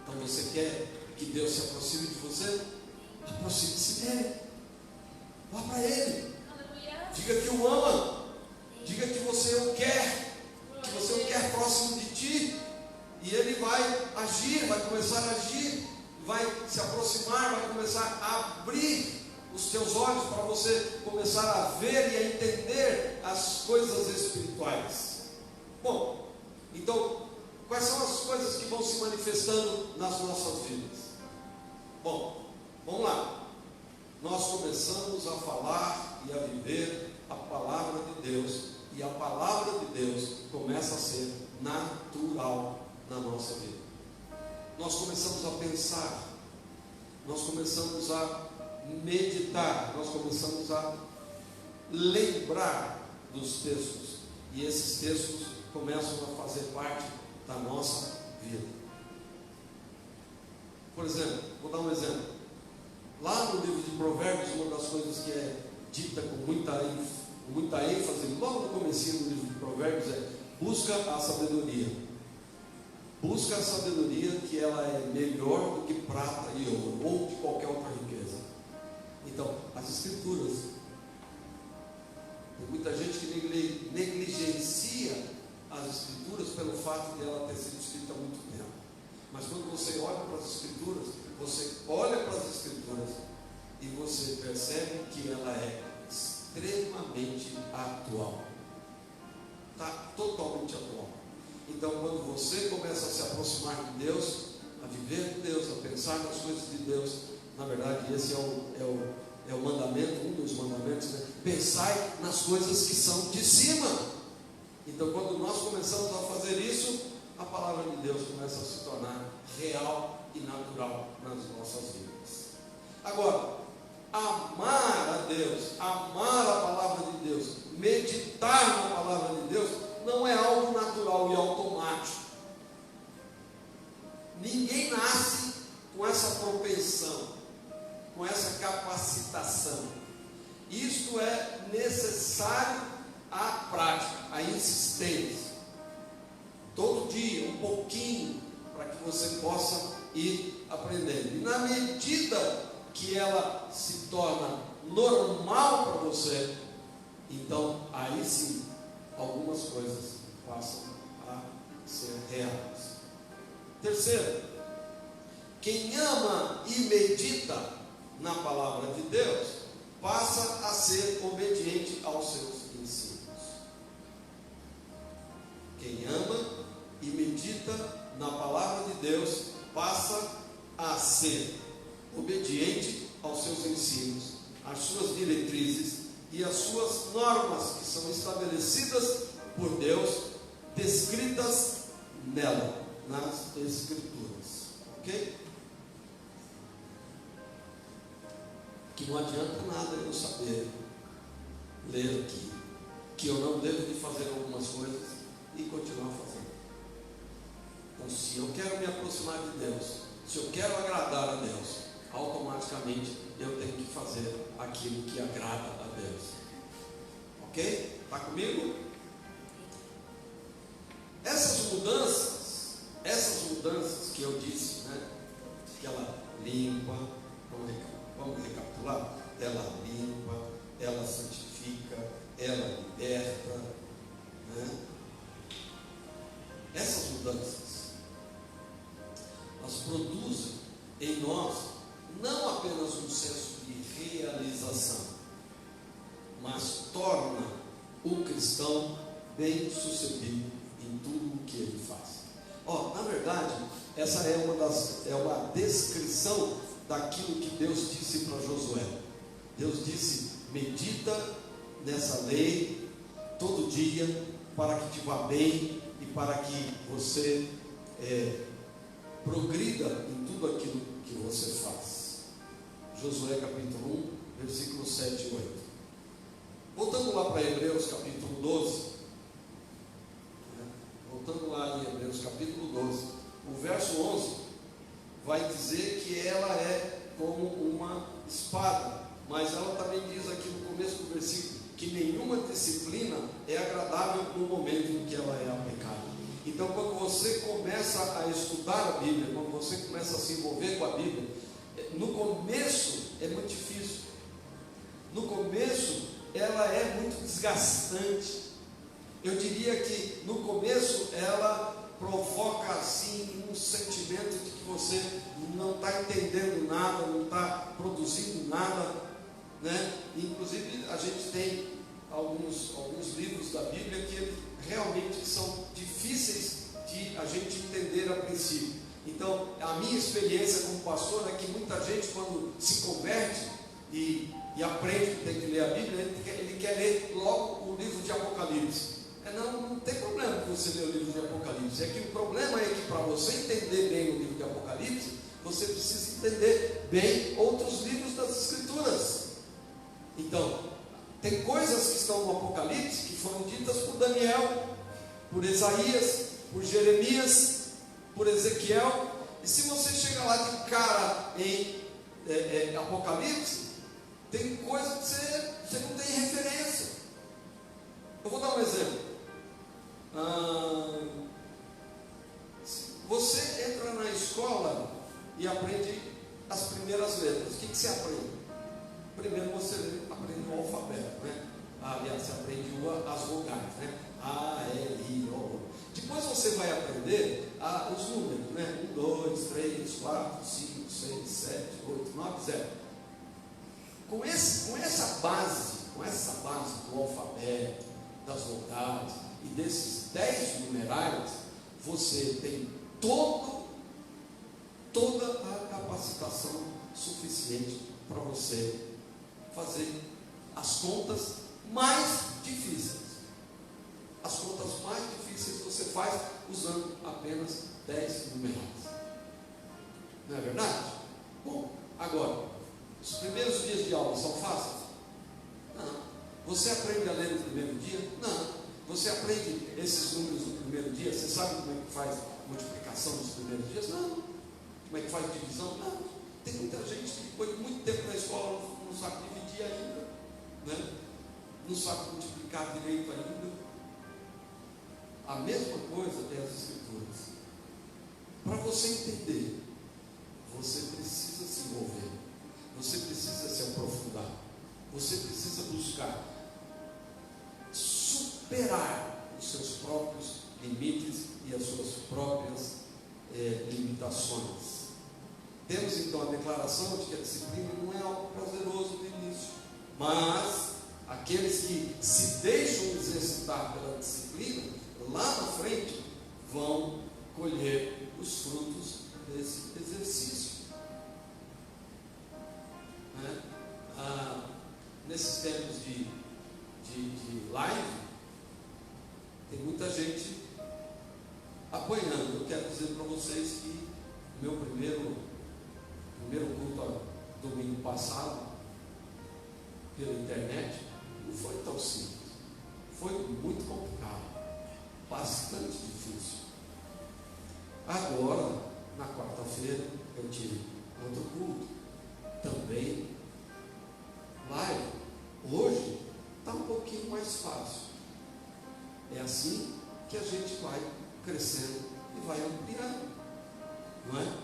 Speaker 1: Então, você quer que Deus se aproxime de você? Aproxime-se dEle. Vá para Ele. Diga que o ama. Diga que você o quer. Que você o quer próximo de ti. E Ele vai agir, vai começar a agir, vai se aproximar, vai começar a abrir os teus olhos para você começar a ver e a entender as coisas espirituais. Bom, então, quais são as coisas que vão se manifestando nas nossas vidas? Bom, vamos lá. Nós começamos a falar e a viver a palavra de Deus, e a palavra de Deus começa a ser natural na nossa vida. Nós começamos a pensar nós começamos a meditar, nós começamos a lembrar dos textos, e esses textos começam a fazer parte da nossa vida. Por exemplo, vou dar um exemplo. Lá no livro de Provérbios, uma das coisas que é dita com muita ênfase, logo no comecinho do livro de Provérbios, é: busca a sabedoria. Busca a sabedoria, que ela é melhor do que prata e ouro, ou de qualquer outra riqueza. Então, as Escrituras. Tem muita gente que negligencia as Escrituras pelo fato de ela ter sido escrita há muito tempo. Mas quando você olha para as Escrituras, você olha para as Escrituras e você percebe que ela é extremamente atual. Está totalmente atual. Então, quando você começa a se aproximar de Deus, a viver de Deus, a pensar nas coisas de Deus, na verdade, esse é o mandamento, um dos mandamentos, né? Pensai nas coisas que são de cima. Então, quando nós começamos a fazer isso, a palavra de Deus começa a se tornar real e natural nas nossas vidas. Agora, amar a Deus, amar a palavra de Deus, meditar na palavra de Deus, não é algo natural e automático. Ninguém nasce com essa propensão, com essa capacitação. Isto é necessário à prática, à insistência. Todo dia, um pouquinho, para que você possa ir aprendendo. E na medida que ela se torna normal para você, então aí sim, algumas coisas passam a ser reais. Terceiro, quem ama e medita na palavra de Deus, passa a ser obediente aos seus ensinos. Quem ama e medita na palavra de Deus, passa a ser obediente aos seus ensinos, às suas diretrizes e às suas normas que são estabelecidas por Deus, descritas nela, nas Escrituras. Ok? Que não adianta nada eu saber ler aqui, que eu não devo de fazer algumas coisas e continuar fazendo. Então, se eu quero me aproximar de Deus, se eu quero agradar a Deus, automaticamente eu tenho que fazer aquilo que agrada a Deus. Ok? Está comigo? Essas mudanças que eu disse, né? Que ela limpa, vamos recapitular? Ela limpa, ela santifica, ela liberta, né? Essas mudanças, elas produzem em nós não apenas um senso de realização, mas torna o cristão bem-sucedido em tudo o que ele faz. Na verdade, essa é uma descrição daquilo que Deus disse para Josué. Deus disse: medita nessa lei todo dia, para que te vá bem e para que você progrida em tudo aquilo que você faz. Josué capítulo 1, versículos 7 e 8. Voltando lá para Hebreus capítulo 12. Voltando lá em Hebreus capítulo 12, o verso 11 vai dizer que ela é como uma espada, mas ela também diz aqui no começo do versículo que nenhuma disciplina é agradável no momento em que ela é aplicada. Então, quando você começa a estudar a Bíblia, quando você começa a se envolver com a Bíblia, no começo é muito difícil. No começo ela é muito desgastante. Eu diria que no começo ela provoca assim um sentimento de que você não está entendendo nada, não está produzindo nada, né? Inclusive a gente tem alguns livros da Bíblia que realmente são difíceis de a gente entender a princípio. Então, a minha experiência como pastor é que muita gente, quando se converte e aprende que tem que ler a Bíblia, ele quer ler logo o livro de Apocalipse. Não tem problema você ler o livro de Apocalipse. É que o problema é que para você entender bem o livro de Apocalipse, você precisa entender bem outros livros das Escrituras. Então, tem coisas que estão no Apocalipse que foram ditas por Daniel, por Isaías, por Jeremias, por Ezequiel. E se você chega lá de cara em Apocalipse, tem coisa que você não tem referência. Eu vou dar um exemplo. Você entra na escola e aprende as primeiras letras. O que você aprende? Primeiro você aprende o alfabeto, né? Aliás, você aprende as vogais, né? A, E, I, O. Depois você vai aprender os números, né? 1, 2, 3, 4, 5, 6, 7, 8, 9, 0. Com essa base do alfabeto, das vogais e desses 10 numerais, você tem toda a capacitação suficiente para você fazer as contas mais difíceis. As contas mais difíceis você faz usando apenas 10 numerais. Não é verdade? Bom, agora, os primeiros dias de aula são fáceis? Não. Você aprende a ler no primeiro dia? Não. Você aprende esses números no primeiro dia? Você sabe como é que faz multiplicação nos primeiros dias? Não. Como é que faz divisão? Não. Tem muita gente que depois de muito tempo na escola não sabe dividir ainda, né? Não sabe multiplicar direito ainda. A mesma coisa tem as Escrituras. Para você entender, você precisa se envolver, você precisa se aprofundar, você precisa buscar superar os seus próprios limites e as suas próprias limitações. Temos então a declaração de que a disciplina não é algo prazeroso no início, mas aqueles que se deixam exercitar pela disciplina, lá na frente, vão colher os frutos desse exercício. Né? Nesses tempos de live, tem muita gente apanhando. Eu quero dizer para vocês que o meu primeiro culto domingo passado, pela internet, não foi tão simples. Foi muito complicado, bastante difícil. Agora, na quarta-feira, eu tive outro culto, também live. Hoje está um pouquinho mais fácil. É assim que a gente vai crescendo e vai ampliando, não é?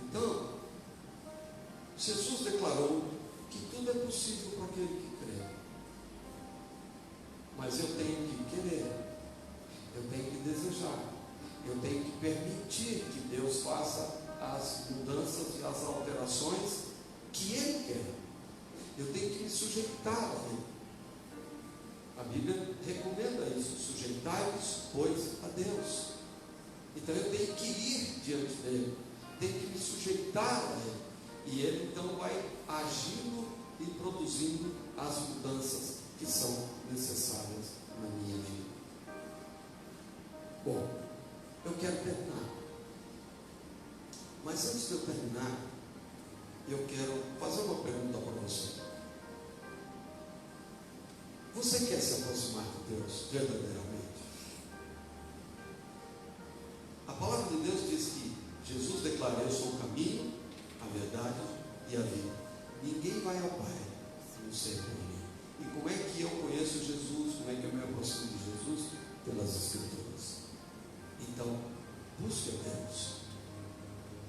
Speaker 1: Então, Jesus declarou que tudo é possível para aquele que crê. Mas eu tenho que querer, eu tenho que desejar, eu tenho que permitir que Deus faça as mudanças e as alterações que Ele quer. Eu tenho que me sujeitar a Ele. A Bíblia recomenda isso: sujeitai-vos, pois, a Deus. Então eu tenho que ir diante dele, tenho que me sujeitar a Ele, e Ele então vai agindo e produzindo as mudanças que são necessárias na minha vida. Bom, eu quero terminar, mas antes de eu terminar, eu quero fazer uma pergunta para você. Você quer se aproximar de Deus verdadeiramente? A palavra de Deus diz que Jesus declara: eu sou o caminho, a verdade e a vida. Ninguém vai ao Pai se não ser por mim. E como é que eu conheço Jesus? Como é que eu me aproximo de Jesus? Pelas Escrituras. Então, busque a Deus,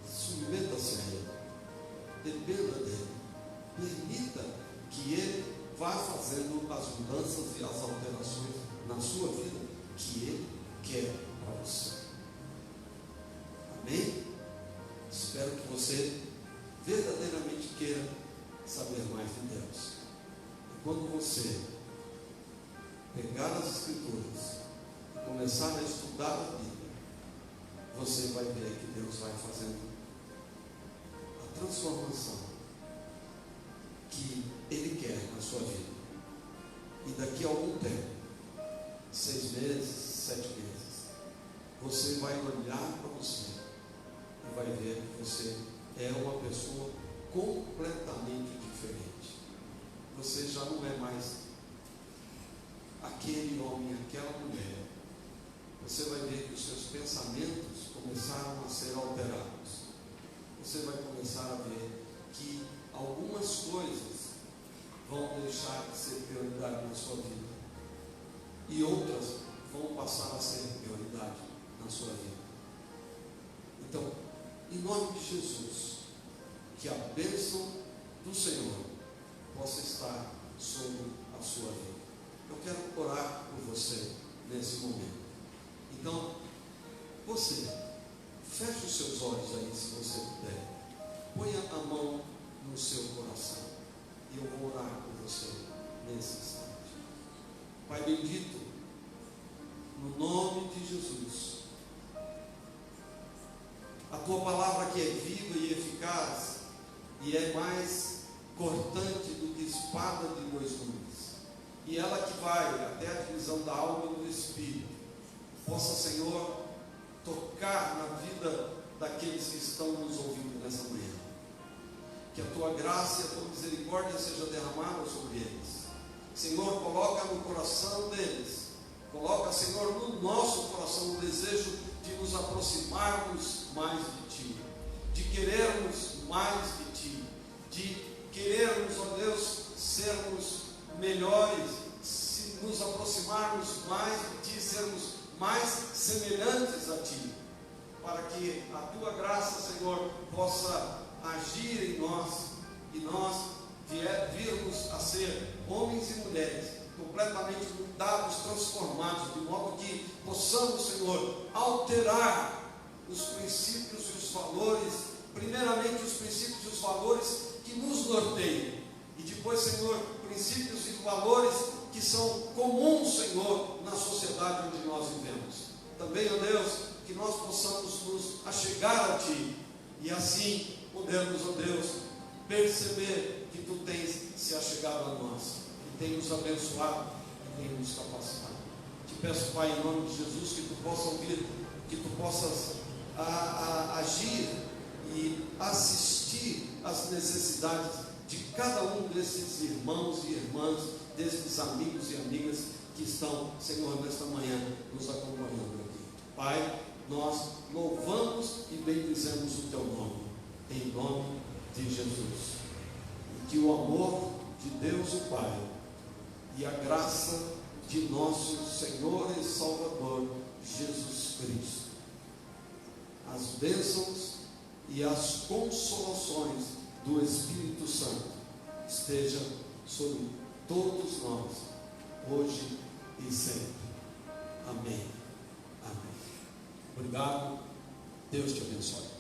Speaker 1: submeta-se a Ele, dependa dEle, permita que Ele vá fazendo as mudanças e as alterações na sua vida que Ele quer para você. Amém? Espero que você verdadeiramente queira saber mais de Deus. E quando você pegar as Escrituras e começar a estudar a Bíblia, você vai ver que Deus vai fazendo a transformação que Ele quer na sua vida. E daqui a algum tempo, 6 meses, 7 meses, você vai olhar para você e vai ver que você é uma pessoa completamente diferente. Você já não é mais aquele homem, aquela mulher. Você vai ver que os seus pensamentos começaram a ser alterados. Você vai começar a ver que algumas coisas vão deixar de ser prioridade na sua vida e outras vão passar a ser prioridade na sua vida. Então, em nome de Jesus, que a bênção do Senhor possa estar sobre a sua vida. Eu quero orar por você nesse momento. Então, você, feche os seus olhos aí, se você puder. Ponha a mão no seu coração. E eu vou orar por você nesse instante. Pai bendito, no nome de Jesus, a tua palavra que é viva e eficaz e é mais cortante do que espada de dois gumes, e ela que vai até a divisão da alma e do espírito, possa, Senhor, tocar na vida daqueles que estão nos ouvindo nessa manhã. Que a tua graça e a tua misericórdia seja derramada sobre eles. Senhor, coloca no coração deles, coloca, Senhor, no nosso coração o desejo de nos aproximarmos mais de Ti, de querermos mais de Ti, de querermos, ó Deus, sermos melhores, se nos aproximarmos mais de Ti, sermos mais semelhantes a Ti, para que a Tua graça, Senhor, possa agir em nós e nós virmos a ser homens e mulheres completamente mudados, transformados, de modo que possamos, Senhor, alterar os princípios e os valores, primeiramente os princípios e os valores que nos norteiam, e depois, Senhor, princípios e valores que são comuns, Senhor, na sociedade onde nós vivemos. Também, ó Deus, que nós possamos nos achegar a Ti, e assim podermos, ó Deus, perceber que Tu tens se achegado a nós, que tem nos abençoado, que tem nos capacitado. Te peço, Pai, em nome de Jesus, que Tu possas ouvir, que Tu possas agir e assistir às necessidades de cada um desses irmãos e irmãs, desses amigos e amigas que estão, Senhor, nesta manhã nos acompanhando aqui. Pai, nós louvamos e bendizemos o Teu nome, em nome de Jesus. E que o amor de Deus o Pai e a graça de nosso Senhor e Salvador Jesus Cristo, as bênçãos e as consolações do Espírito Santo estejam sobre todos nós, hoje e sempre. Amém. Amém. Obrigado. Deus te abençoe.